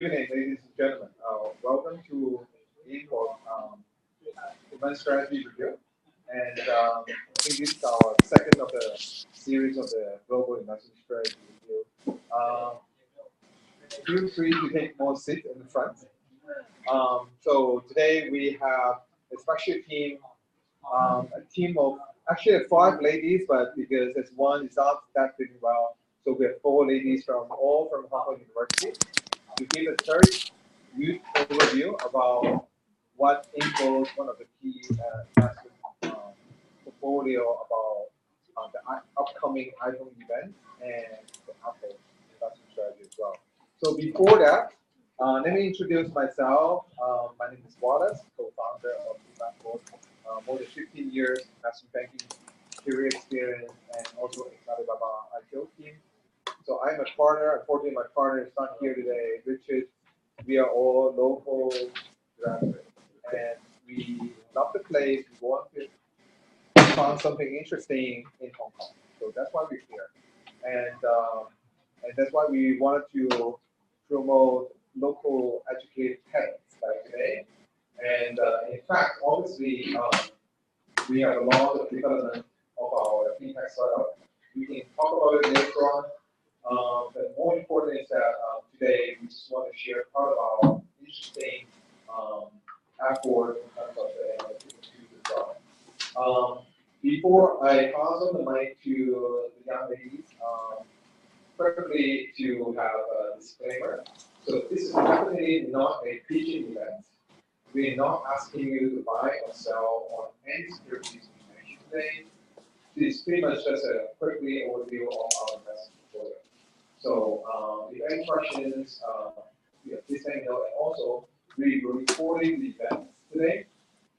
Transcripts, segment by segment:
Good evening, ladies and gentlemen. Welcome to Invbots Demand Strategy Review. And I think this is our second of the series of the Global Investment Strategy Review. Feel free to take more seats in the front. So today we have a special team, a team of actually 5 ladies, but because there's one is not that doing well, so we have 4 ladies from Hong Kong University to give a very brief overview about what involves one of the key investment portfolio about the upcoming iPhone event and the Apple investment strategy as well. So before that, let me introduce myself. My name is Wallace, co-founder of Invbots. More than 15 years investment banking career experience and also excited about our IPO team. So I'm a partner. Unfortunately, my partner is not here today, Richard. We are all local graduates, and we love the place. We want to find something interesting in Hong Kong. So that's why we're here, and that's why we wanted to promote local educated talents like today. And in fact, obviously, we have a lot of development of our fintech startup. We can talk about it later on. But more important is that today we just want to share part of our interesting effort in terms of the analytics as well. Before I pass on the mic to the young ladies, preferably to have a disclaimer. So this is definitely not a pitching event. We're not asking you to buy or sell on any securities we mentioned today. This is pretty much just a quickly overview of our investment portfolio. So if any questions, please let me know. And also, we were recording the event today,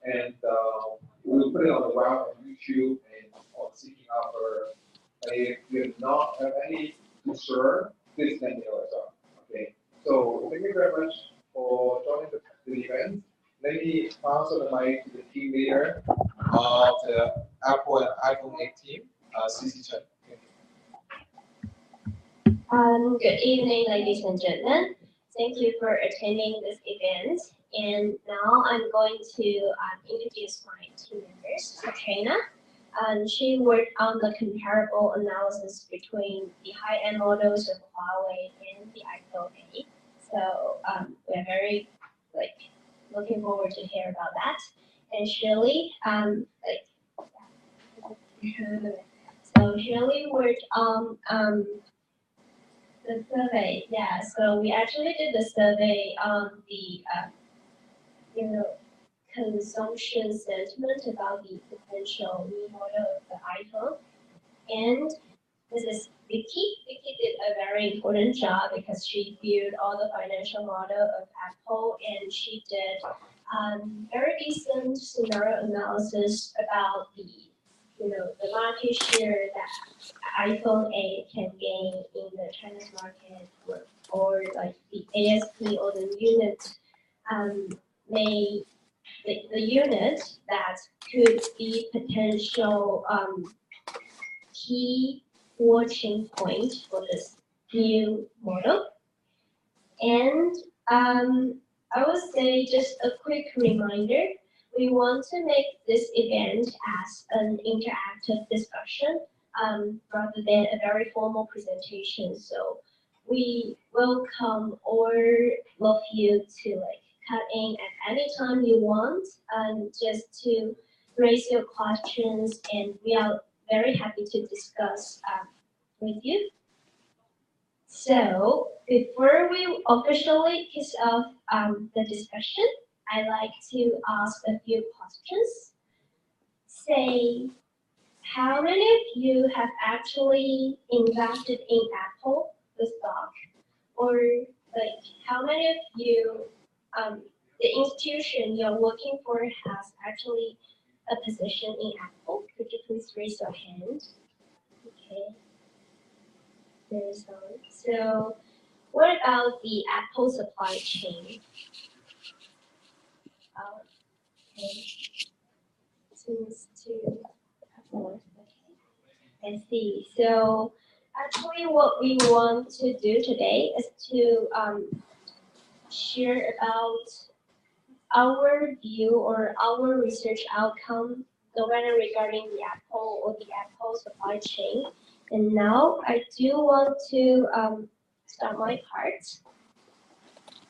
and we'll put it on the web on YouTube and on Seeking Offer. If you not have any concern, please let me know as well. Okay. So thank you very much for joining the event. Let me pass on the mic to the team leader of the Apple and iPhone 8 team, CC Chen. Good evening, ladies and gentlemen. Thank you for attending this event. And now I'm going to introduce my team members, Katrina. She worked on the comparable analysis between the high-end models of Huawei and the iPhone 8. So we're very looking forward to hear about that. And Shirley, so Shirley worked on the survey. Yeah, so we actually did the survey on the consumption sentiment about the potential new model of the iPhone. And this is Vicky. Vicky did a very important job because she viewed all the financial model of Apple, and she did very decent scenario analysis about the the market share that iPhone 8 can gain in the Chinese market, or like the ASP or the unit the unit that could be potential key watching point for this new model. And I would say just a quick reminder, we want to make this event as an interactive discussion rather than a very formal presentation. So we welcome all of you to cut in at any time you want, just to raise your questions, and we are very happy to discuss with you. So before we officially kick off the discussion, I'd like to ask a few questions. Say, how many of you have actually invested in Apple, the stock? Or how many of you, the institution you're working for has actually a position in Apple? Could you please raise your hand? Okay. There's one. So what about the Apple supply chain? Okay. Seems to Apple. Okay. I see. So actually what we want to do today is to share about our view or our research outcome, no matter regarding the Apple or the Apple supply chain. And now I do want to start my part.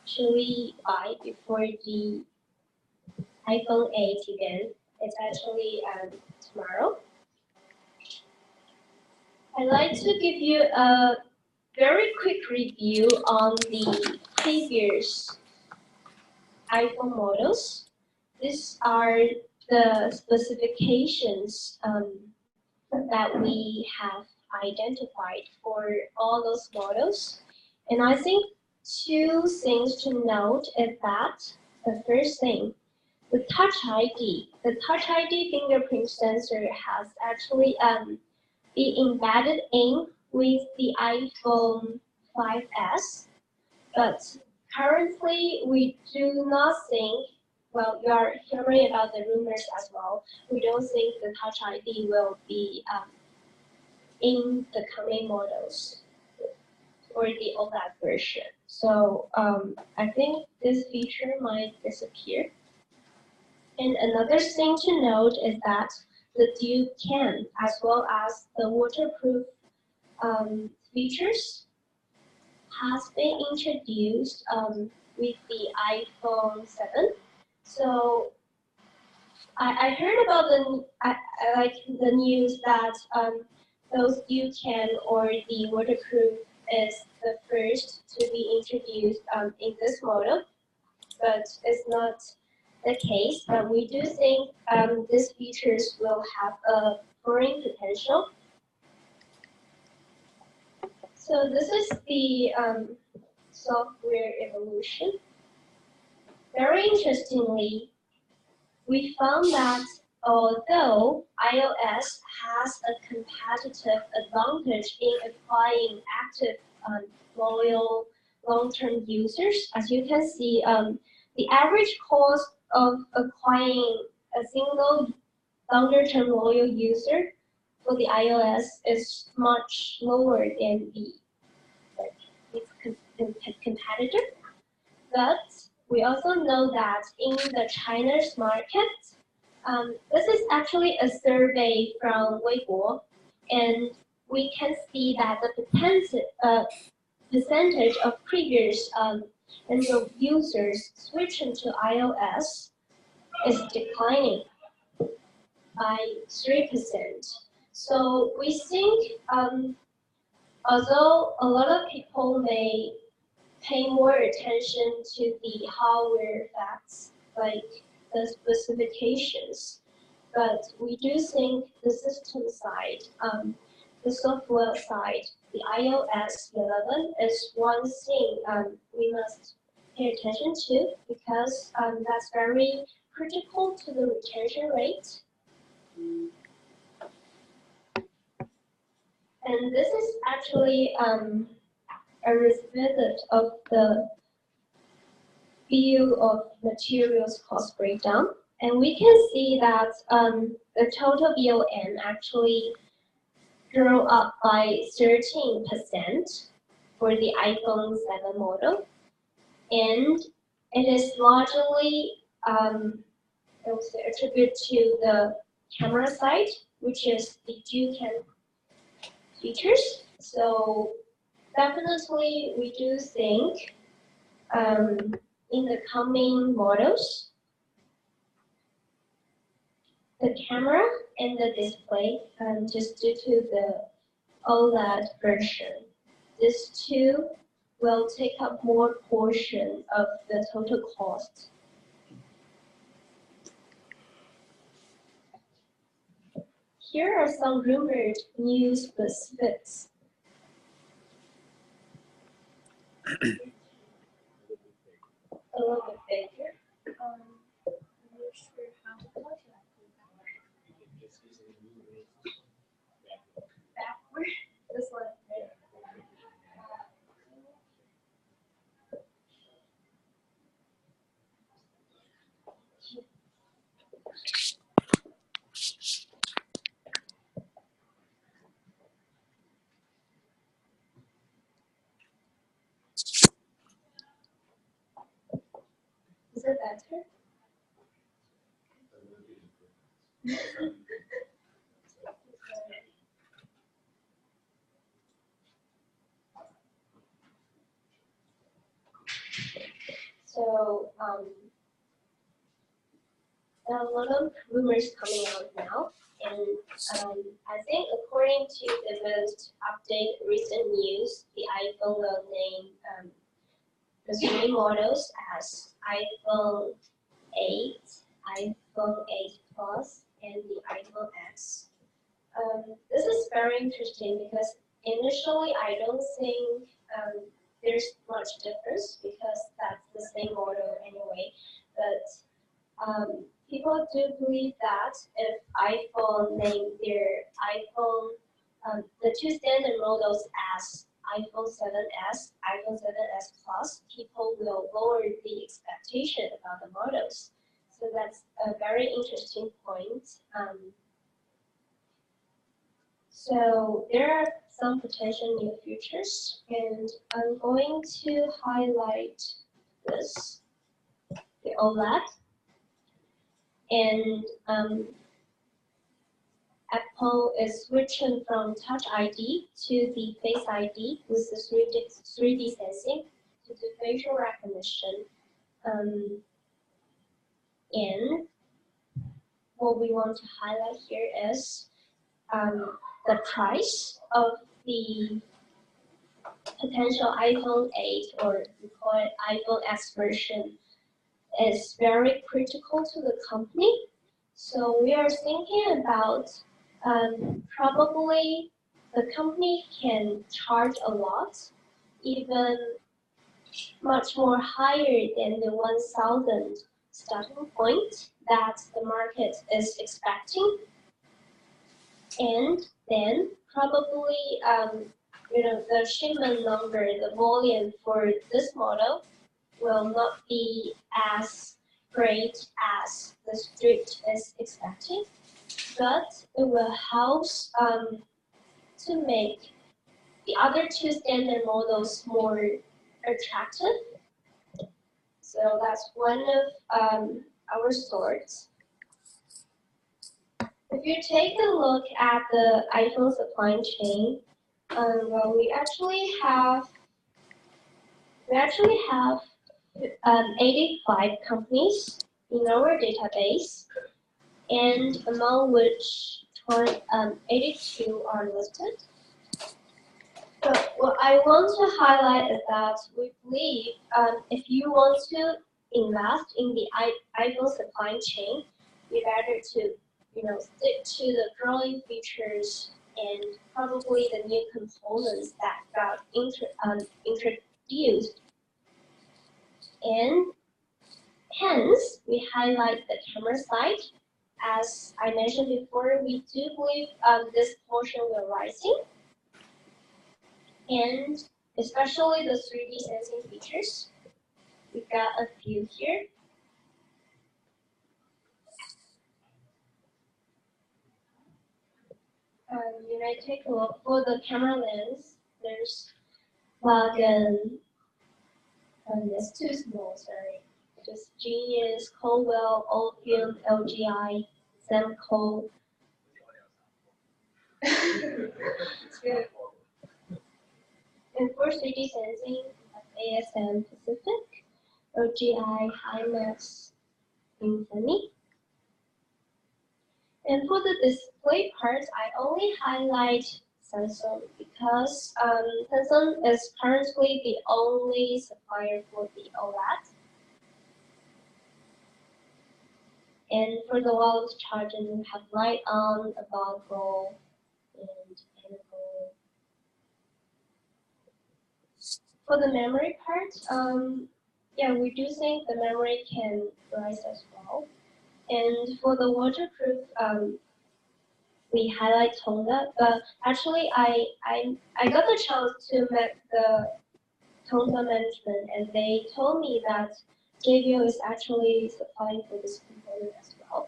Should we buy before the iPhone 8 again? It's actually tomorrow. I'd like to give you a very quick review on the previous iPhone models. These are the specifications that we have identified for all those models. And I think two things to note is that the first thing, the Touch ID. The Touch ID fingerprint sensor has actually been embedded in with the iPhone 5S, but currently we do not think, well, you are hearing about the rumors as well, we don't think the Touch ID will be in the coming models or the OLED version. So I think this feature might disappear. And another thing to note is that the dual cam as well as the waterproof features has been introduced with the iPhone 7. So I heard about the news that those dual cam or the waterproof is the first to be introduced in this model, but it's not the case. But we do think these features will have a growing potential. So this is the software evolution. Very interestingly, we found that although iOS has a competitive advantage in acquiring active, loyal, long-term users, as you can see, the average cost of acquiring a single longer-term loyal user for the iOS is much lower than its competitor. But we also know that in the China's market, this is actually a survey from Weibo, and we can see that the percentage of previous Android users switching to iOS is declining by 3%. So we think, although a lot of people may pay more attention to the hardware facts, like the specifications, but we do think the system side, the software side, the iOS 11 is one thing we must pay attention to, because that's very critical to the retention rate. And this is actually a result of the bill of materials cost breakdown. And we can see that the total BOM actually grew up by 13% for the iPhone 7 model. And it is largely attributed to the camera side, which is the dual cam features. So definitely we do think in the coming models, the camera and the display, just due to the OLED version, these two will take up more portion of the total cost. Here are some rumored new specifics. A little bit bigger. I'm not sure how to do that. Backward. This one. better? So there are a lot of rumors coming out now, and I think according to the most updated recent news, the iPhone will name the three models as iPhone 8, iPhone 8 Plus, and the iPhone X. This is very interesting because initially I don't think there's much difference because that's the same model anyway. But people do believe that if iPhone named their iPhone, the two standard models as iPhone 7s, iPhone 7s Plus, people will lower the expectation about the models. So that's a very interesting point. So there are some potential new features, and I'm going to highlight this, the OLED, and Apple is switching from Touch ID to the Face ID with the 3D sensing to do facial recognition. And what we want to highlight here is the price of the potential iPhone 8, or we call it iPhone X version, is very critical to the company. So we are thinking about probably the company can charge a lot, even much more higher than the 1,000 starting point that the market is expecting. And then probably the shipment number, the volume for this model will not be as great as the Street is expecting, but it will help to make the other two standard models more attractive. So that's one of our sorts. If you take a look at the iPhone supply chain, well, we actually have 85 companies in our database, and among which 82 are listed. But what I want to highlight is that we believe if you want to invest in the iPhone supply chain, you better to stick to the growing features and probably the new components that got introduced. And hence, we highlight the camera side. As I mentioned before, we do believe this portion will rising. And especially the 3D sensing features. We got a few here. When I take a look for the camera lens, there's Wagon, it's too small, sorry. Just Genius, Colwell, Oldfield, LGI, Semco. It's beautiful. And for 3D sensing, ASM Pacific, LGI, Himax, Infamy. And for the display parts, I only highlight Samsung because Samsung is currently the only supplier for the OLED. And for the wireless charging, we have Light On, About Go, and Enable. For the memory part, yeah, we do think the memory can rise as well. And for the waterproof, we highlight Tonga, but actually I got the chance to meet the Tonga management, and they told me that JBL is actually supplying for this component as well.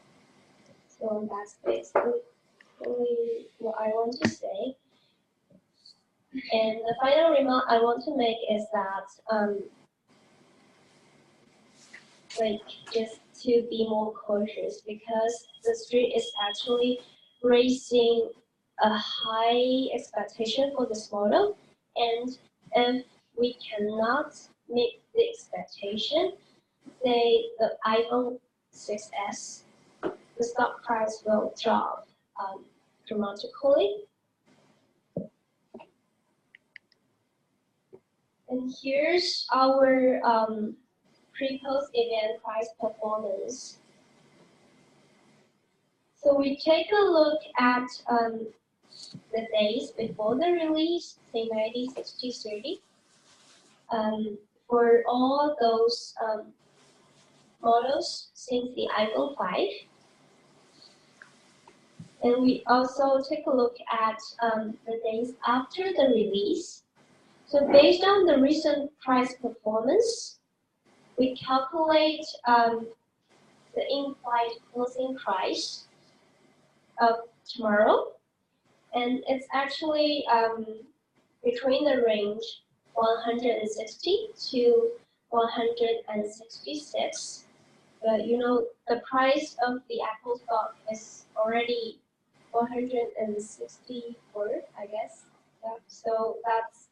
So that's basically what I want to say. And the final remark I want to make is that like just to be more cautious because the street is actually raising a high expectation for this model, and if we cannot meet the expectation, say the iPhone 6s, the stock price will drop dramatically. And here's our pre-post event price performance. So we take a look at the days before the release, say 90, 60, 30. For all those models since the iPhone 5. And we also take a look at the days after the release. So based on the recent price performance, we calculate the implied closing price of tomorrow. And it's actually between the range 160 to 166. But you know, the price of the Apple stock is already 164, I guess. Yeah. So that's,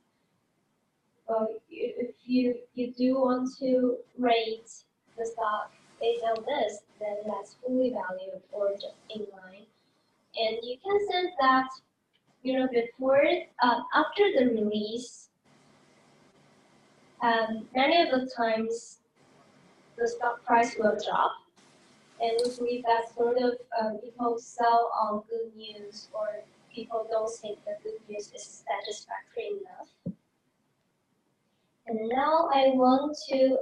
if you do want to rate the stock based on this, then that's fully valued or just in line. And you can sense that, you know, before, after the release, many of the times the stock price will drop. And we believe that sort of people sell on good news, or people don't think the good news is satisfactory enough. And now I want to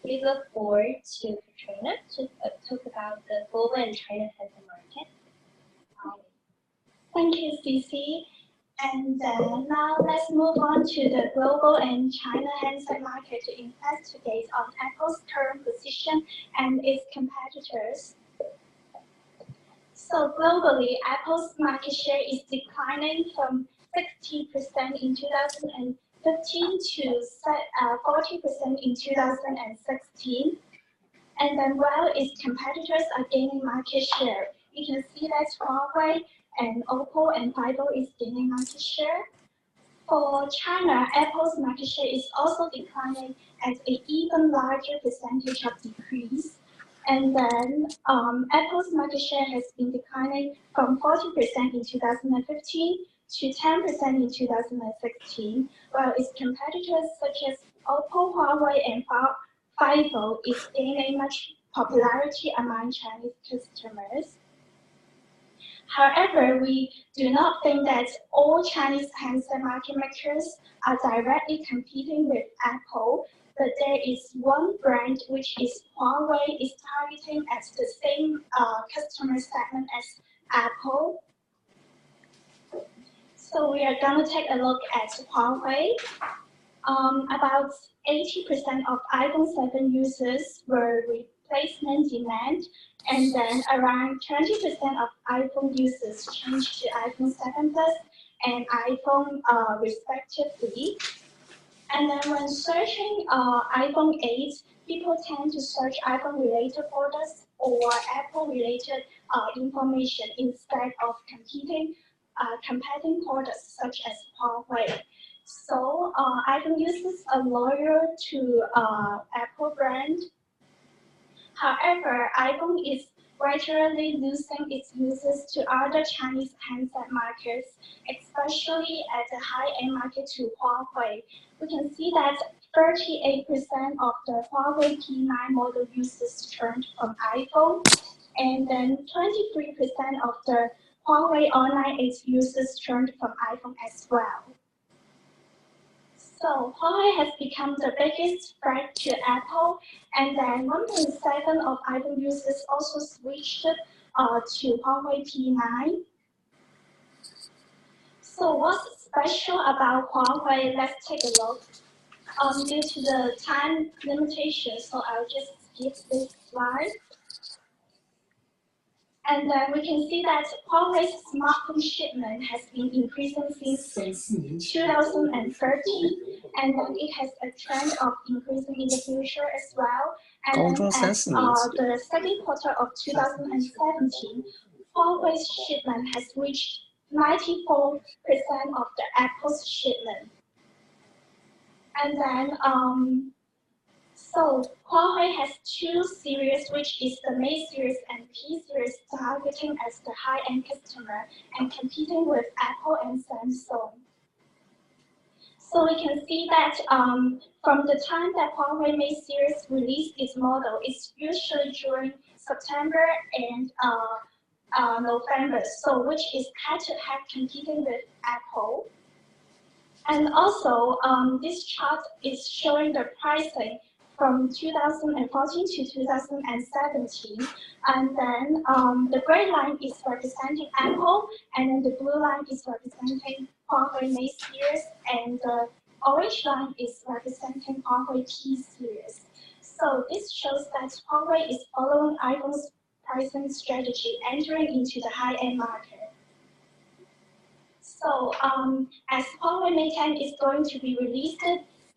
give the floor to Katrina to talk about the global and China handset market. Thank you, Cici. And now let's move on to the global and China handset market to investigate on Apple's current position and its competitors. So globally, Apple's market share is declining from 60% in 2015 to 40% in 2016. And then while its competitors are gaining market share, you can see that Huawei and Oppo and Vivo is gaining market share. For China, Apple's market share is also declining at an even larger percentage of decrease. And then Apple's market share has been declining from 40% in 2015 to 10% in 2016, while its competitors such as Oppo, Huawei, and Vivo is gaining much popularity among Chinese customers. However, we do not think that all Chinese handset market makers are directly competing with Apple, but there is one brand which is Huawei is targeting at the same customer segment as Apple. So we are going to take a look at Huawei. About 80% of iPhone 7 users were replacement demand, and then around 20% of iPhone users changed to iPhone 7 Plus and iPhone respectively. And then when searching iPhone 8, people tend to search iPhone-related products or Apple-related information instead of competing products such as Huawei. So iPhone users are loyal to Apple brand. However, iPhone is gradually losing its users to other Chinese handset markets, especially at the high-end market to Huawei. We can see that 38% of the Huawei P9 model users turned from iPhone, and then 23% of the Huawei Online 8 users turned from iPhone as well. So Huawei has become the biggest threat to Apple, and then 1.7% of iPhone users also switched to Huawei P9. So what's special about Huawei? Let's take a look. Due to the time limitation, so I'll just skip this slide. And then we can see that Huawei's smartphone shipment has been increasing since 2013, and then it has a trend of increasing in the future as well. And then as the second quarter of 2017, Huawei's shipment has reached 94% of the Apple's shipment. And then so Huawei has two series, which is the Mate series and P series, targeting as the high-end customer and competing with Apple and Samsung. So we can see that from the time that Huawei Mate series released its model, it's usually during September and November, so which is head-to-head competing with Apple. And also, this chart is showing the pricing from 2014 to 2017, and then the gray line is representing Apple, and then the blue line is representing Huawei Mate series, and the orange line is representing Huawei P series. So this shows that Huawei is following iPhone's pricing strategy, entering into the high-end market. So as Huawei Mate 10 is going to be released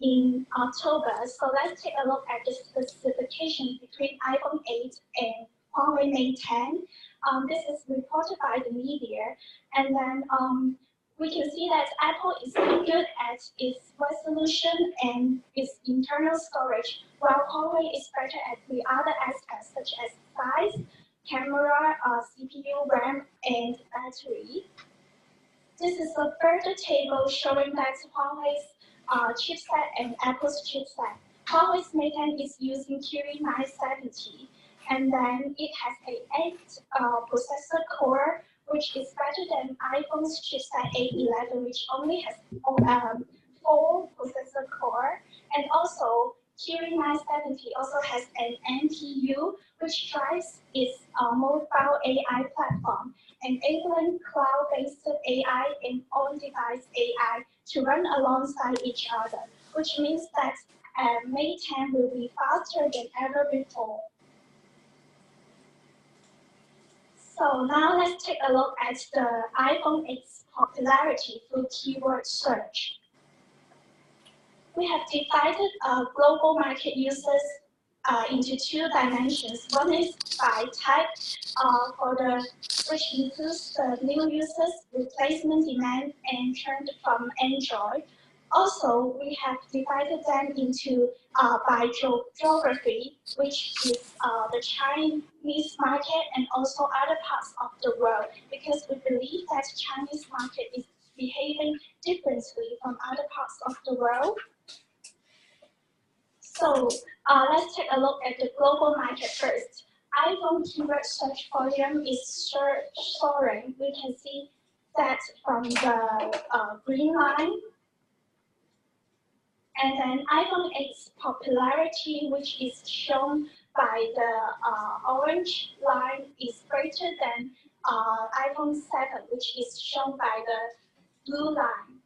in October, so let's take a look at the specification between iPhone 8 and Huawei Mate 10. This is reported by the media, and then we can see that Apple is good at its resolution and its internal storage, while Huawei is better at the other aspects such as size, camera, CPU, RAM, and battery. This is a further table showing that Huawei's chipset and Apple's chipset. Huawei's Mate 10 is using Kirin 970, and then it has an 8 processor core, which is better than iPhone's chipset 811, which only has 4 processor core. And also, Kirin 970 also has an NPU, which drives its mobile AI platform, enabling cloud-based AI and on-device AI to run alongside each other, which means that Mate 10 will be faster than ever before. So now let's take a look at the iPhone 8's popularity through keyword search. We have divided global market users into 2 dimensions. One is by type, which includes the new users, replacement demand, and churn from Android. Also, we have divided them into by geography, which is the Chinese market and also other parts of the world, because we believe that Chinese market is behaving differently from other parts of the world. So let's take a look at the global market first. iPhone keyword search volume is soaring. We can see that from the green line. And then iPhone 8's popularity, which is shown by the orange line, is greater than iPhone 7, which is shown by the blue line.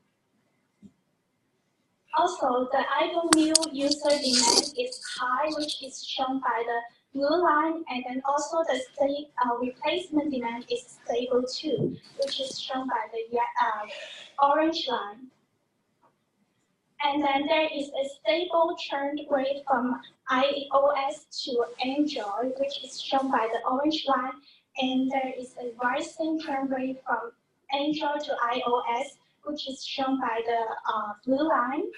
Also, the iPhone new user demand is high, which is shown by the blue line, and then also the replacement demand is stable too, which is shown by the orange line. And then there is a stable churn rate from iOS to Android, which is shown by the orange line, and there is a rising churn rate from Android to iOS, which is shown by the blue line.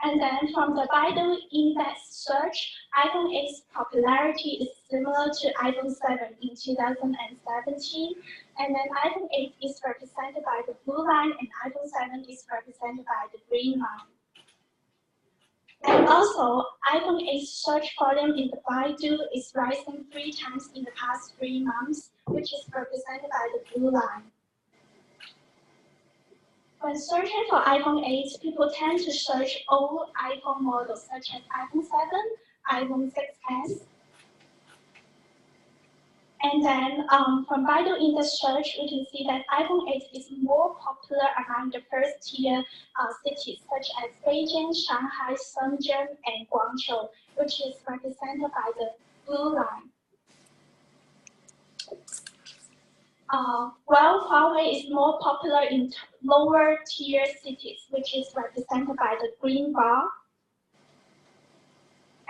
And then from the Baidu Index search, iPhone 8's popularity is similar to iPhone 7 in 2017. And then iPhone 8 is represented by the blue line, and iPhone 7 is represented by the green line. And also, iPhone 8's search volume in the Baidu is rising 3 times in the past 3 months, which is represented by the blue line. When searching for iPhone 8, people tend to search all iPhone models such as iPhone 7, iPhone 6s. And then from Baidu Index search, we can see that iPhone 8 is more popular among the first-tier cities such as Beijing, Shanghai, Shenzhen, and Guangzhou, which is represented by the blue line. Well, Huawei is more popular in lower tier cities, which is represented by the green bar.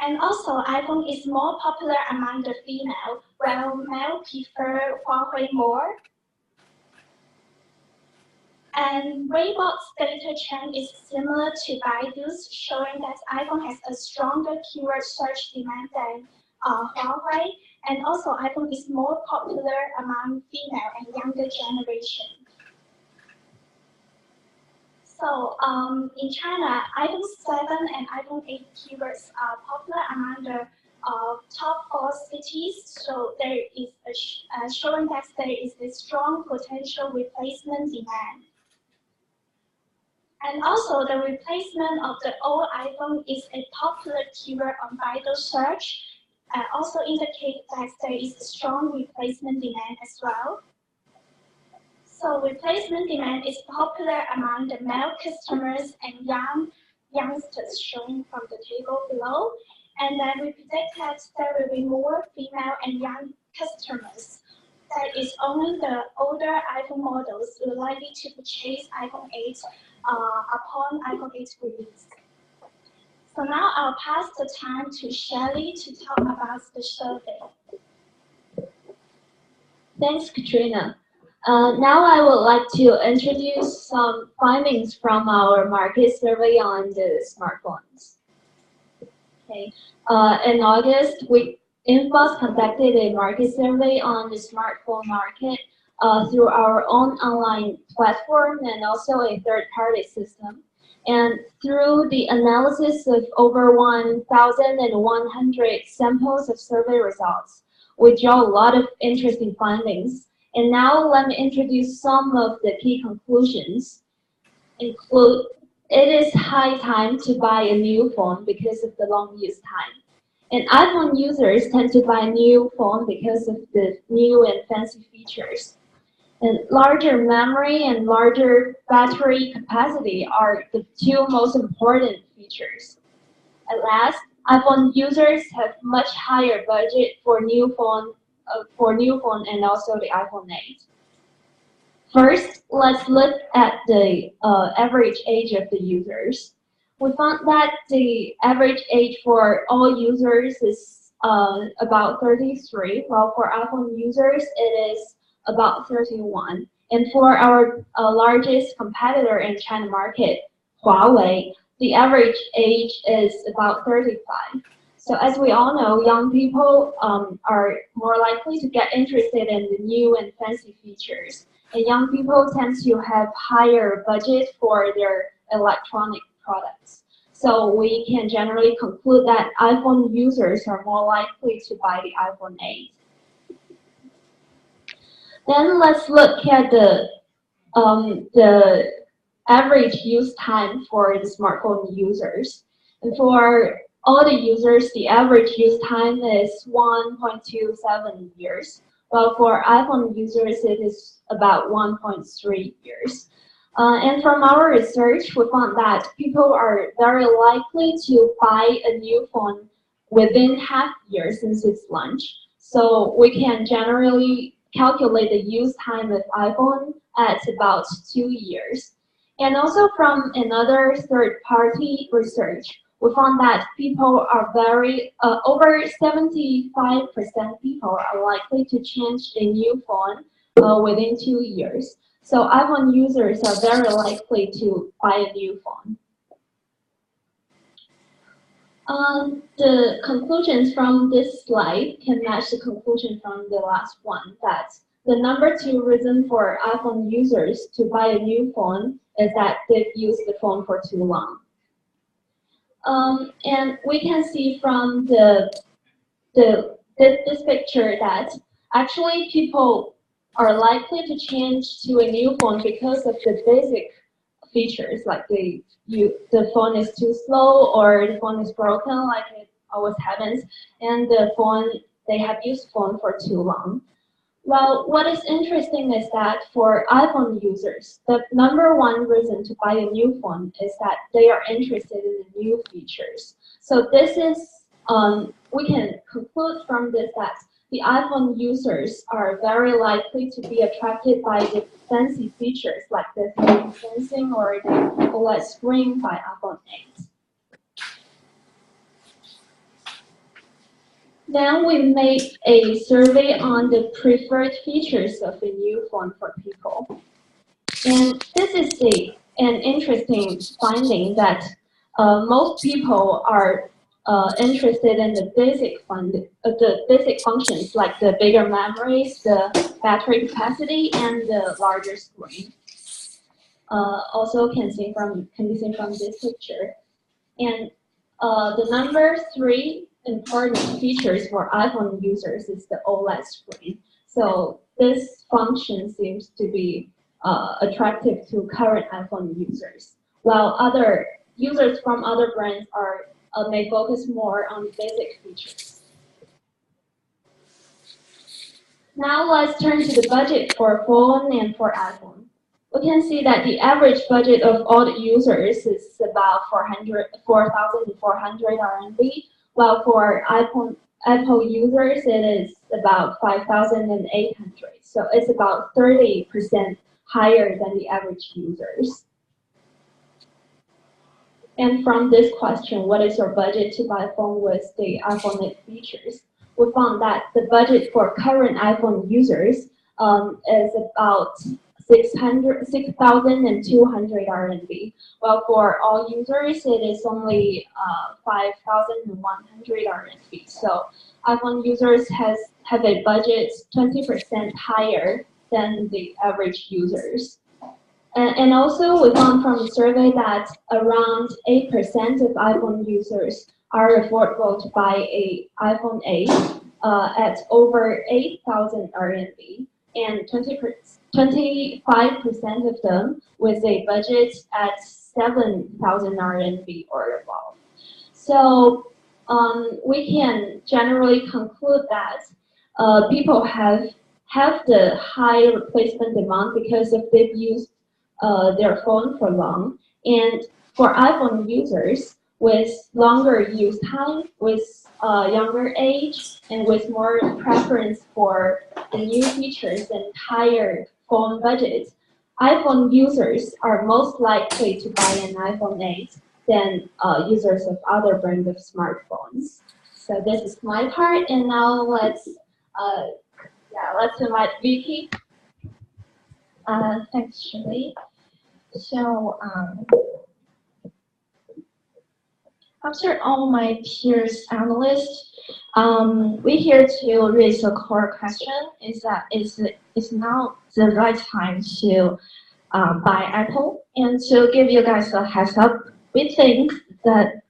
And also, iPhone is more popular among the female, while male prefer Huawei more. And Invbots data trend is similar to Baidu's, showing that iPhone has a stronger keyword search demand than Huawei. And also, iPhone is more popular among female and younger generation. So in China, iPhone 7 and iPhone 8 keywords are popular among the top 4 cities. So there is showing that there is a strong potential replacement demand. And also, the replacement of the old iPhone is a popular keyword on Baidu search. Also indicate that there is a strong replacement demand as well. So replacement demand is popular among the male customers and youngsters shown from the table below. And then we predict that there will be more female and young customers. That is only the older iPhone models will likely to purchase iPhone 8 upon iPhone 8 release. So now I'll pass the time to Shelley to talk about the survey. Thanks, Katrina. Now I would like to introduce some findings from our market survey on the smartphones. Okay. In August, Invbots conducted a market survey on the smartphone market through our own online platform and also a third-party system. And through the analysis of over 1,100 samples of survey results, we draw a lot of interesting findings. And now let me introduce some of the key conclusions. Include, it is high time to buy a new phone because of the long use time. And iPhone users tend to buy a new phone because of the new and fancy features. And larger memory and larger battery capacity are the two most important features. At last, iPhone users have much higher budget for new phone and also the iPhone 8. First, let's look at the average age of the users. We found that the average age for all users is about 33, while for iPhone users it is about 31. And for our largest competitor in China market, Huawei, the average age is about 35. So as we all know, young people are more likely to get interested in the new and fancy features. And young people tend to have higher budget for their electronic products. So we can generally conclude that iPhone users are more likely to buy the iPhone 8. Then let's look at the average use time for the smartphone users. And for all the users, the average use time is 1.27 years, while for iPhone users, it is about 1.3 years. And from our research, we found that people are very likely to buy a new phone within half a year since its launch. So we can generally calculate the use time of iPhone at about 2 years. And also from another third-party research, we found that people are over 75% people are likely to change a new phone within 2 years. So iPhone users are very likely to buy a new phone. The conclusions from this slide can match the conclusion from the last one, that the number 2 reason for iPhone users to buy a new phone is that they've used the phone for too long. And we can see from this picture that actually people are likely to change to a new phone because of the basic features, like the phone is too slow or the phone is broken, like it always happens, and they have used phone for too long. Well, what is interesting is that for iPhone users, the number 1 reason to buy a new phone is that they are interested in the new features. So this is, we can conclude from this that the iPhone users are very likely to be attracted by the fancy features like the 3D sensing or the OLED screen by iPhone 8. Then we made a survey on the preferred features of the new phone for people. And this is an interesting finding that most people are interested in the basic functions like the bigger memories, the battery capacity, and the larger screen. Also can be seen from this picture. And the number 3 important features for iPhone users is the OLED screen. So this function seems to be attractive to current iPhone users, while other users from other brands may focus more on basic features. Now let's turn to the budget for phone and for iPhone. We can see that the average budget of all the users is about 4,400 RMB, while for Apple users it is about 5,800. So it's about 30% higher than the average users. And from this question, what is your budget to buy a phone with the iPhone 8 features? We found that the budget for current iPhone users is about 6,200 RMB, while for all users it is only 5,100 RMB. So iPhone users have a budget 20% higher than the average users. And also we found from the survey that around 8% of iPhone users are affordable to buy an iPhone 8 at over 8,000 RMB, and 25% of them with a budget at 7,000 RMB or above. So we can generally conclude that people have the high replacement demand because of they've used their phone for long. And for iPhone users, with longer use time, with younger age, and with more preference for the new features and higher phone budgets, iPhone users are most likely to buy an iPhone 8 than users of other brands of smartphones. So this is my part, and now let's invite Vicky. Thanks, Shirley. So after all my peers analysts, we're here to raise a core question: is now the right time to buy Apple? And to give you guys a heads up, we think that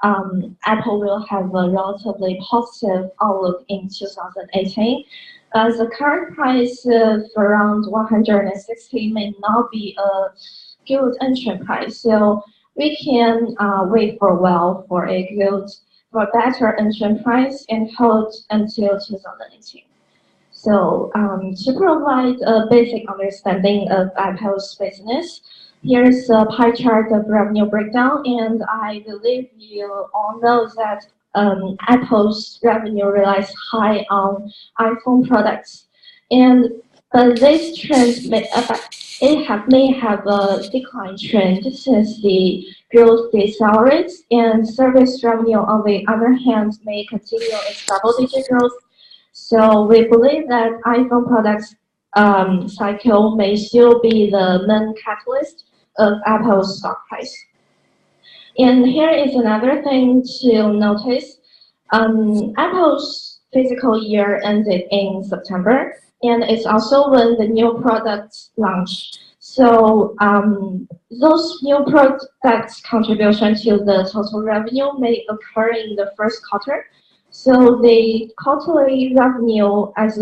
Apple will have a relatively positive outlook in 2018. The current price of around 160 may not be a good entry price, so we can wait for a while for a better entry price and hold until 2018. So to provide a basic understanding of Apple's business, here's a pie chart of revenue breakdown, and I believe you all know that Apple's revenue relies high on iPhone products, but this trend may have a decline trend since the growth decelerates, and service revenue, on the other hand, may continue its double-digit growth. So we believe that iPhone products cycle may still be the main catalyst of Apple's stock price. And here is another thing to notice. Apple's fiscal year ended in September, and it's also when the new products launch. So those new products' contribution to the total revenue may occur in the first quarter. So the quarterly revenue as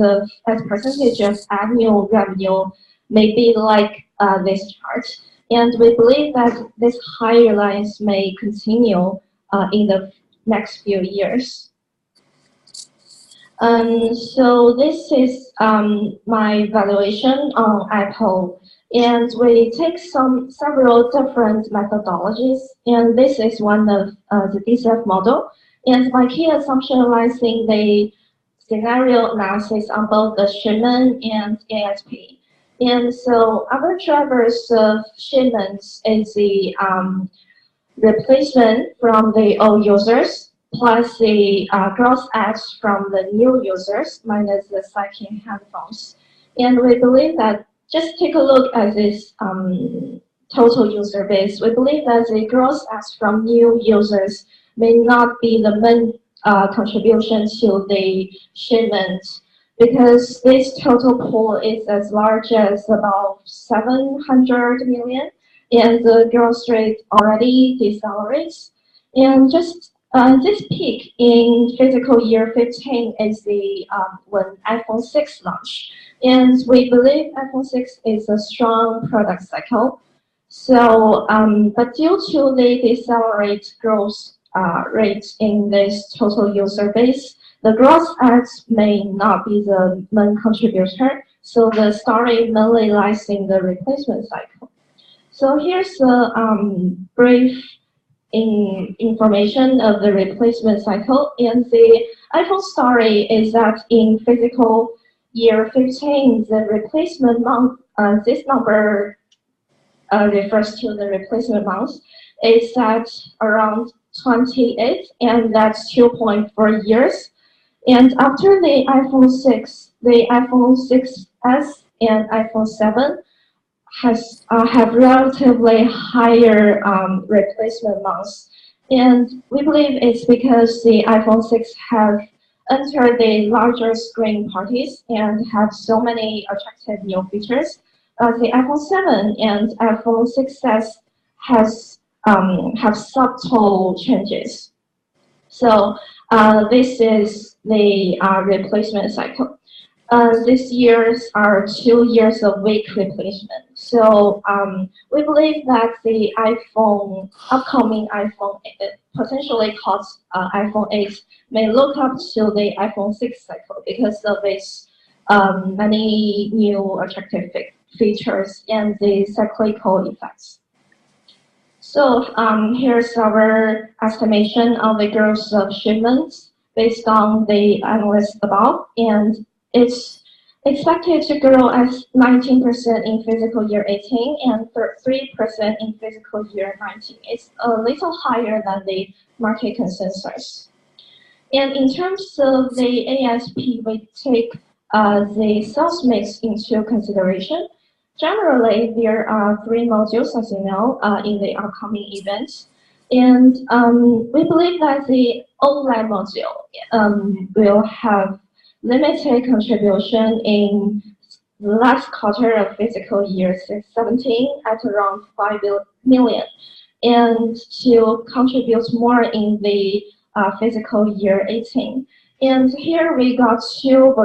percentage of annual revenue may be like this chart. And we believe that this high reliance may continue in the next few years. So this is my valuation on Apple. And we take several different methodologies, and this is one of the DCF model. And my key assumption lies in the scenario analysis on both the shipment and ASP. And so our drivers of shipments is the replacement from the old users plus the gross adds from the new users minus the second handphones. And we believe that just take a look at this total user base. We believe that the gross adds from new users may not be the main contribution to the shipment because this total pool is as large as about 700 million and the growth rate already decelerates. And just this peak in fiscal year 15 is the when iPhone 6 launched. And we believe iPhone 6 is a strong product cycle. So, but due to the decelerate growth rate in this total user base, the gross adds may not be the main contributor. So the story mainly lies in the replacement cycle. So here's a brief information of the replacement cycle. And the iPhone story is that in fiscal year 15, the replacement month, this number refers to the replacement month, is at around 28, and that's 2.4 years. And after the iPhone 6, the iPhone 6s and iPhone 7 have relatively higher replacement months. And we believe it's because the iPhone 6 have entered the larger screen parties and have so many attractive new features. The iPhone 7 and iPhone 6s have subtle changes. So this is the replacement cycle. These years are 2 years of weak replacement. So we believe that the upcoming iPhone, potentially called iPhone 8, may look up to the iPhone 6 cycle because of its many new attractive features and the cyclical effects. So here's our estimation of the growth of shipments based on the analysis above, and it's expected to grow at 19% in fiscal year 18 and 3% in fiscal year 19. It's a little higher than the market consensus. And in terms of the ASP, we take the sales mix into consideration. Generally, there are 3 modules, as you know, in the upcoming events. And we believe that the OLED module will have limited contribution in the last quarter of fiscal year 17 at around 5 million, and to contribute more in the fiscal year 18. And here we got two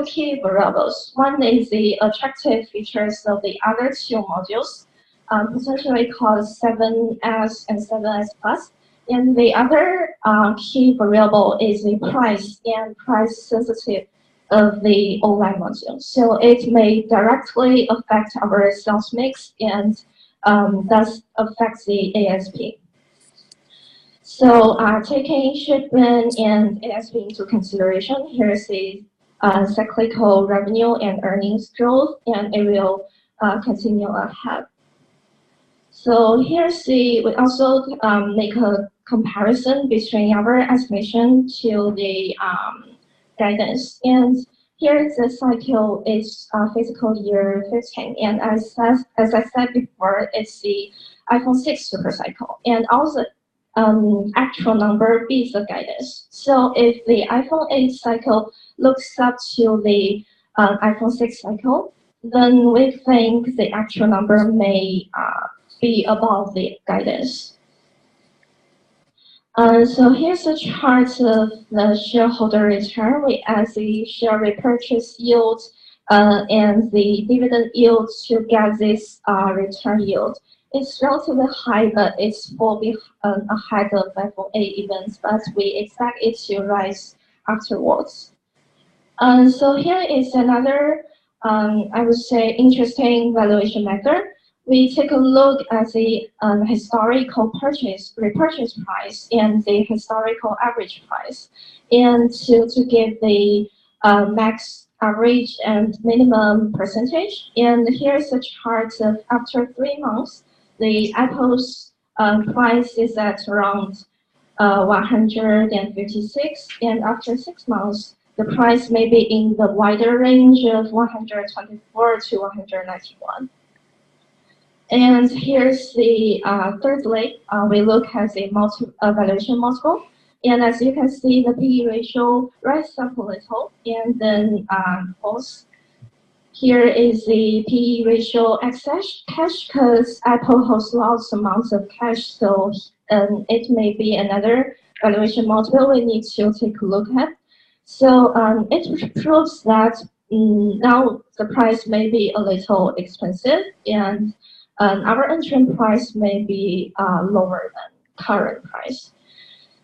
key variables. One is the attractive features of the other 2 modules, potentially called 7S and 7S Plus. And the other key variable is the price and price sensitive of the OLED module. So it may directly affect our sales mix and thus affect the ASP. So taking shipment and ASP into consideration, here's the cyclical revenue and earnings growth, and it will continue ahead. So here's we also make a comparison between our estimation to the guidance. And here the cycle is fiscal year 15. And as I said before, it's the iPhone 6 super cycle. And also actual number beats the guidance. So if the iPhone 8 cycle looks up to the iPhone 6 cycle, then we think the actual number may be above the guidance. So here's a chart of the shareholder return. We add the share repurchase yield and the dividend yield to get this return yield. It's relatively high, but it's fall ahead of iPhone 8 events, but we expect it to rise afterwards. So here is another, I would say, interesting valuation method. we take a look at the historical repurchase price and the historical average price, and to give the max average and minimum percentage. And here's a chart of after 3 months, the Apple's price is at around 156, and after 6 months, the price may be in the wider range of 124 to 191. And here's the thirdly, we look at the valuation multiple. And as you can see, the PE ratio rises up a little, and then falls. Here is the PE ratio x cash, because Apple holds large amounts of cash, so it may be another valuation multiple we need to take a look at. So it proves that now the price may be a little expensive, and our entry price may be lower than current price.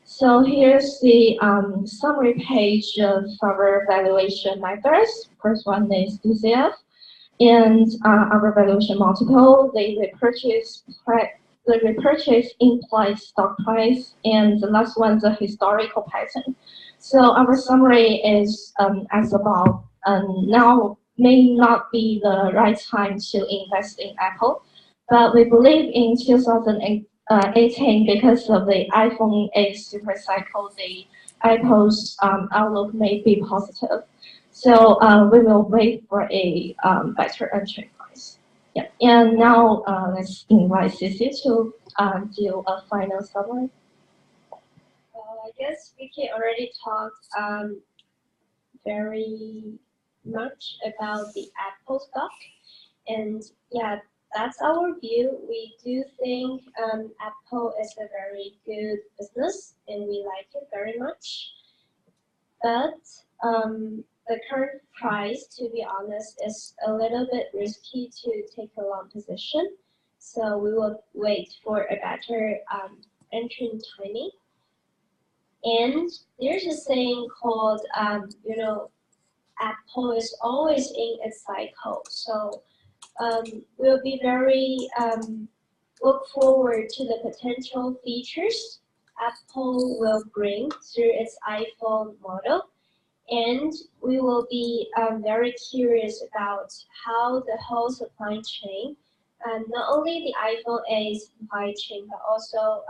So here's the summary page of our valuation methods. First one is DCF, and our valuation multiple, the repurchase implied stock price, and the last one, the historical pattern. So our summary is as above. Now may not be the right time to invest in Apple, but we believe in 2018, because of the iPhone 8 super cycle, the Apple's outlook may be positive. So we will wait for a better entry price. Yeah, and now let's invite Cici to do a final summary. I guess we can already talk very much about the Apple stock, and yeah, that's our view. We do think Apple is a very good business, and we like it very much. But the current price, to be honest, is a little bit risky to take a long position. So we will wait for a better entry timing. And there's a saying called, Apple is always in its cycle. So we'll be very look forward to the potential features Apple will bring through its iPhone model. And we will be very curious about how the whole supply chain, not only the iPhone 8 supply chain, but also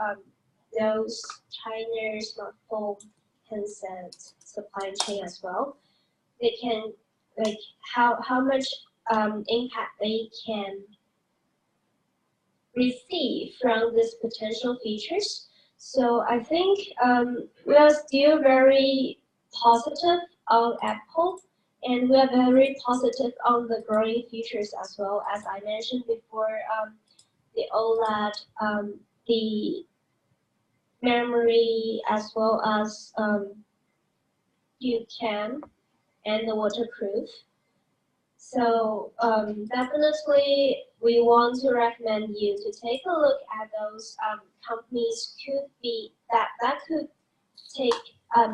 those China smartphone handset supply chain as well. They can, like, how much impact they can receive from these potential features. So I think we are still very positive on Apple, and we are very positive on the growing features as well. As I mentioned before, the OLED, the memory, as well as UCAM and the waterproof. So definitely we want to recommend you to take a look at those companies that could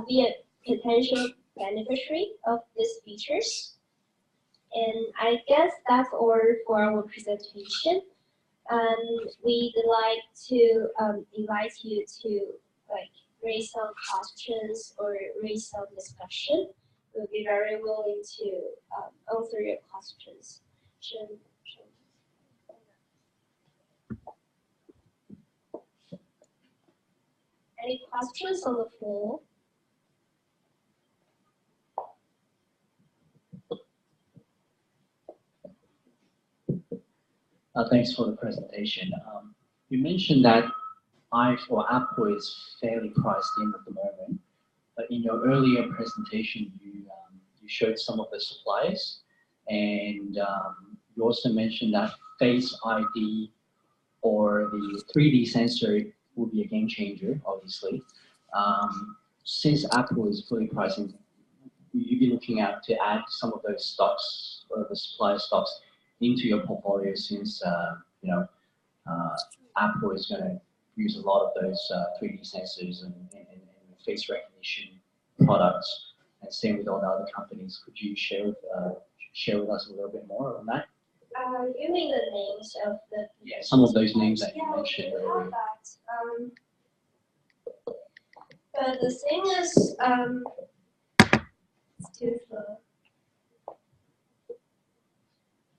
be a potential beneficiary of these features. And I guess that's all for our presentation. And we'd like to invite you to raise some questions or raise some discussion. We'll be very willing to answer your questions. Any questions on the floor? Thanks for the presentation. You mentioned that Apple is fairly priced in at the moment, but in your earlier presentation, you showed some of the suppliers, and you also mentioned that Face ID or the 3D sensor will be a game changer, obviously. Since Apple is fully pricing, will you be looking at to add some of those stocks, or the supplier stocks, into your portfolio, since Apple is going to use a lot of those 3D sensors and face recognition products, and same with all the other companies. Could you share with us a little bit more on that? You mean the names of the Yeah, some of those names that you yeah, mentioned we have earlier. that. But the thing is, it's too slow.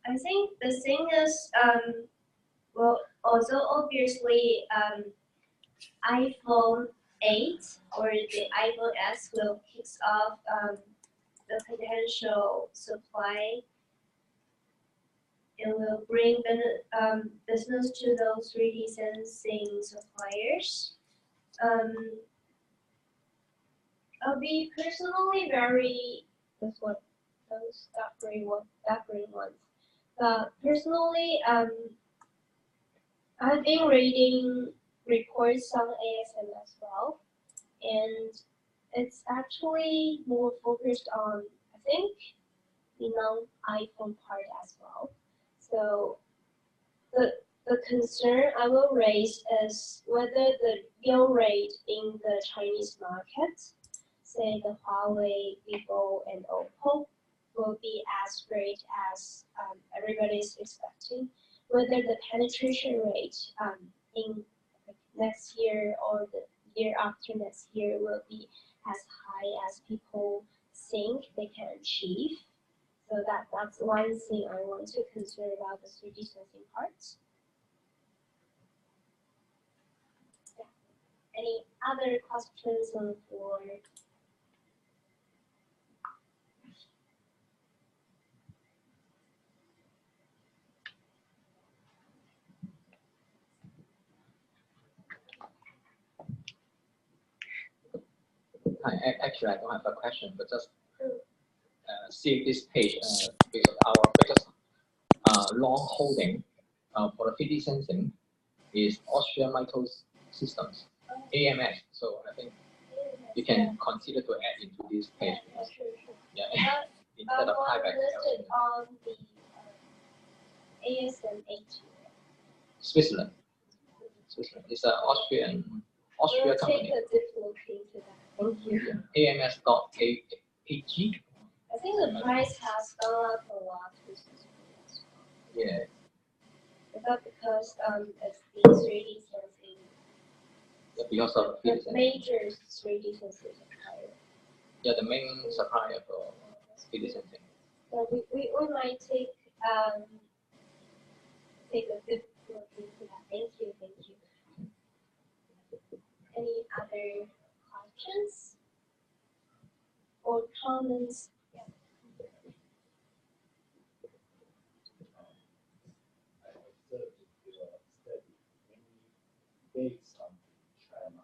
I think the thing is, well, although obviously, iPhone 8 or the iPhone X will kick off the potential supply. It will bring business to those 3D sensing suppliers. I'll be personally very, that's what those dark green ones. But personally, I've been reading reports on ASM as well, and it's actually more focused on, I think, the non-iPhone part as well. So the concern I will raise is whether the yield rate in the Chinese market, say the Huawei, Vivo, and Oppo, will be as great as everybody is expecting. Whether the penetration rate in next year or the year after next year will be as high as people think they can achieve. So that's one thing I want to consider about the 3D sensing parts. Yeah. Any other questions on the floor? Actually, I don't have a question, but just seeing this page because our biggest long holding for the 3D sensing is Austrian Micro Systems, AMS. So I think you can consider to add into this page. Sure. Yeah, instead of Hyback. Listed on the ASM 8. Switzerland. It's an Austria We'll company. take a deep look into that. Thank you. AMS.AG. I think the price has gone up a lot recently. Yeah. Is that because it's the 3D sensing? Because of the major 3D sensing supplier. Yeah, the main supplier for 3D sensing. So we might take a good look into that. Thank you. Any other questions or comments? Yeah. I observed your study mainly based on China.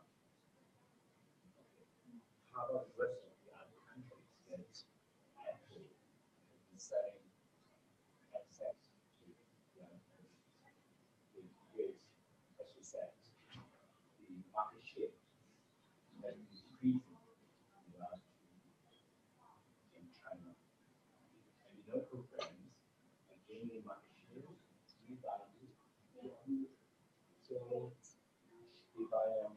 How about the rest of the other countries that actually selling access to the other countries? With, as you said, the market share that is increasing in the last in China. And the local brands are gaining market share, rebounding. So if I am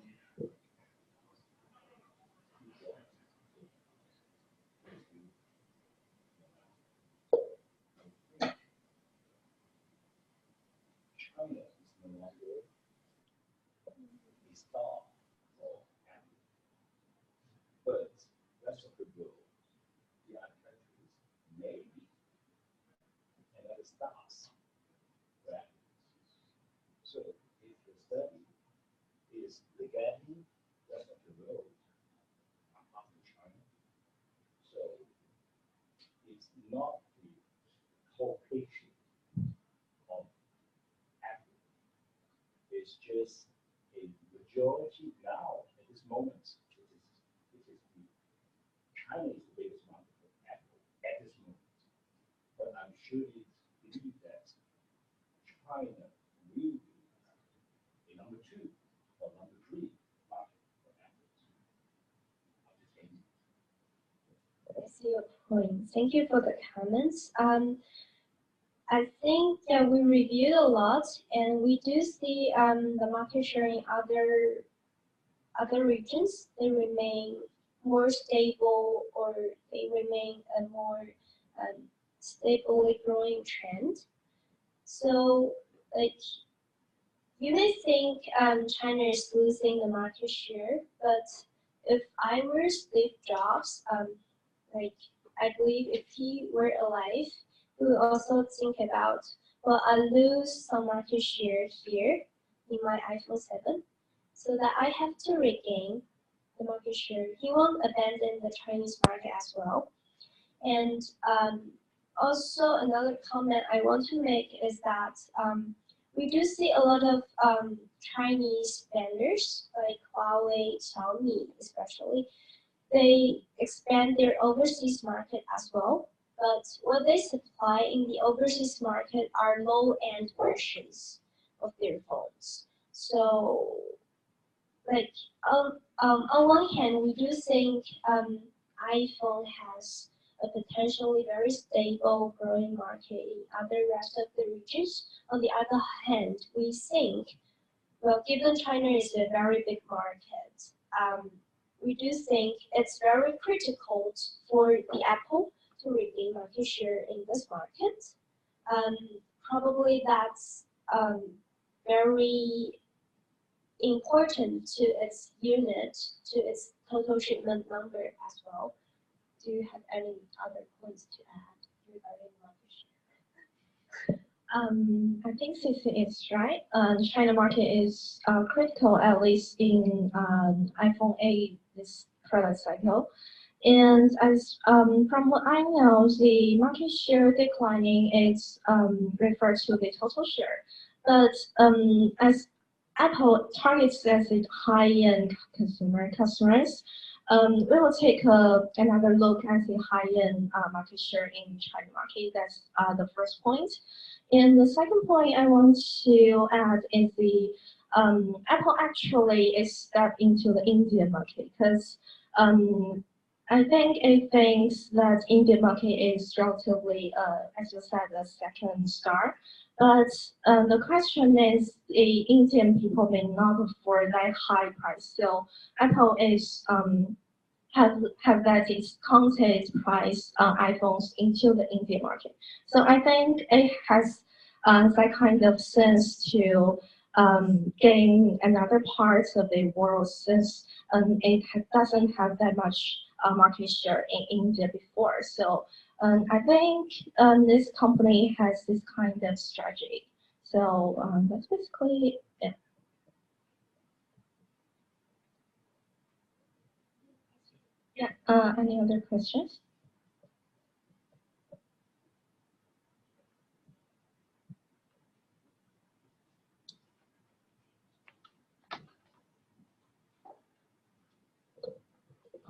China is no longer a star or Apple, but rest of the world, the other countries may be another stars for Apple. So if the study is regarding rest of the world after China, so it's not the whole picture of Apple. It's just a majority now at this moment. It is the China is the biggest market for Apple at this moment. But I'm sure you believe that China will be a number 2 or number 3 market for Apple. I see your point. Thank you for the comments. I think that we reviewed a lot, and we do see the market share in other regions. They remain more stable, or they remain a more stably growing trend. So, like, you may think China is losing the market share, but if I were Steve Jobs, like, I believe if he were alive, he would also think about, well, I lose some market share here in my iPhone 7, so that I have to regain the market share. He won't abandon the Chinese market as well. And also another comment I want to make is that we do see a lot of Chinese vendors like Huawei, Xiaomi especially. They expand their overseas market as well. But what they supply in the overseas market are low-end versions of their phones. So, like, on one hand, we do think iPhone has a potentially very stable growing market in other rest of the regions. On the other hand, we think, well, given China is a very big market, we do think it's very critical for the Apple to regain market share in this market. Probably that's very important to its unit, to its total shipment number as well. Do you have any other points to add regarding market share? I think Cici is right. China market is critical, at least in iPhone 8 this product cycle. And as from what I know, the market share declining is referred to the total share. But as Apple targets as a high-end customers, we will take another look at the high-end market share in China market. That's the first point. And the second point I want to add is the Apple actually is stepped into the Indian market because I think it thinks that Indian market is relatively, as you said, a second star. But the question is, the Indian people may not afford that high price. So Apple is have that discounted price iPhones into the Indian market. So I think it has that kind of sense to gain another parts of the world since it doesn't have that much market share in India before. So I think this company has this kind of strategy. So that's basically it. Yeah. Any other questions?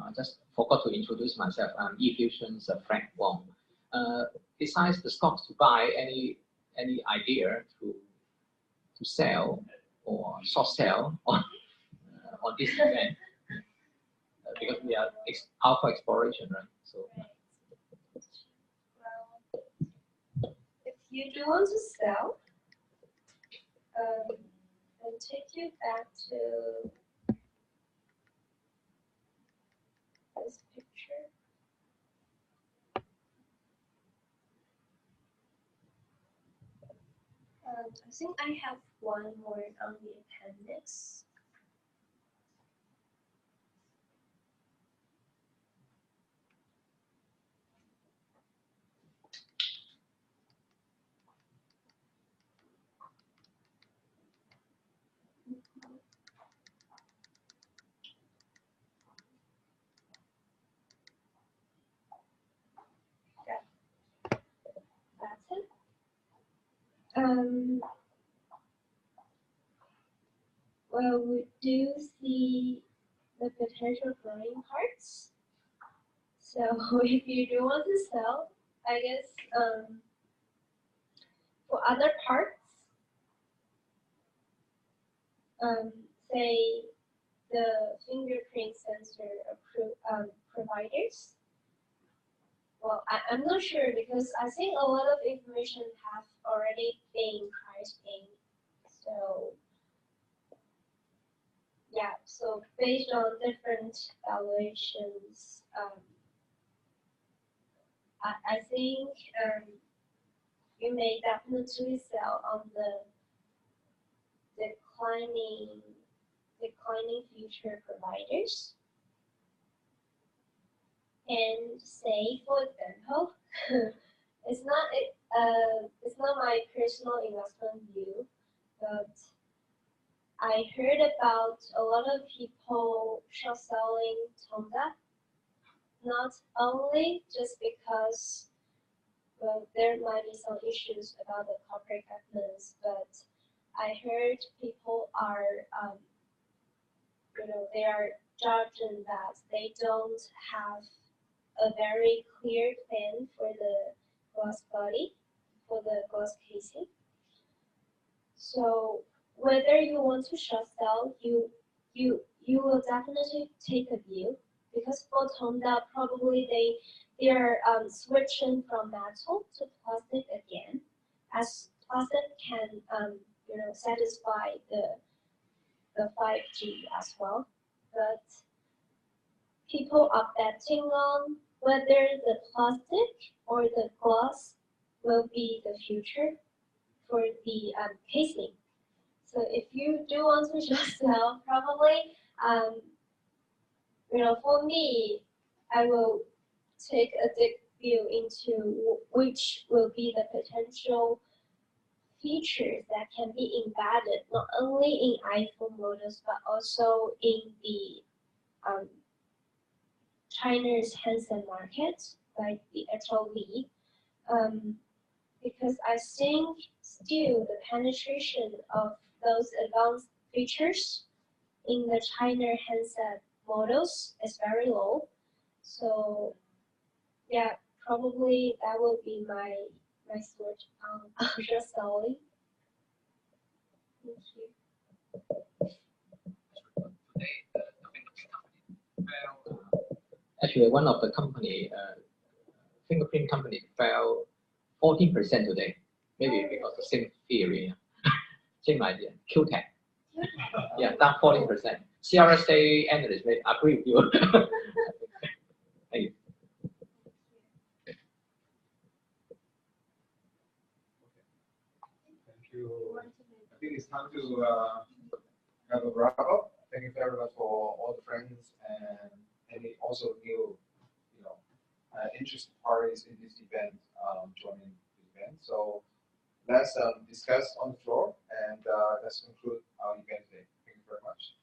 I just forgot to introduce myself. I'm eFusion's Frank Wong. Besides the stocks to buy, any idea to sell or short sell on this event? Because we are alpha exploration, right? So. Well, if you do want to sell, I'll take you back to this picture. I think I have one more on the appendix. That's it. Well, we do see the potential growing parts. So if you do want to sell, I guess for other parts, say the fingerprint sensor providers. Well, I'm not sure because I think a lot of information have already been priced in. So yeah, so based on different valuations, I think you may definitely sell on the declining future providers. And say, for example, it's not my personal investment view, but I heard about a lot of people short selling Tonga, not only just because there might be some issues about the corporate governance, but I heard people are, they are judging that they don't have a very clear plan for the glass body, for the glass casing. So whether you want to short sell, you will definitely take a view, because for Tonda probably they are switching from metal to plastic again, as plastic can satisfy the 5G as well. But people are betting on whether the plastic or the glass will be the future for the casing. So if you do want to short sell, probably, for me, I will take a deep view into which will be the potential features that can be embedded not only in iPhone models but also in the China's handset market, like the HLV, because I think still the penetration of those advanced features in the China handset models is very low. So yeah, probably that will be my switch on short selling. Thank you. Actually, one of the company, fingerprint company, fell 14% today. Maybe because the same theory, same idea. QTech, yeah, down 14%. CRSA analysts may agree with you. Thank you. Thank you. I think it's time to have a wrap up. Thank you very much for all the friends and any also new, interested parties in this event joining the event. So let's discuss on the floor and let's conclude our event today. Thank you very much.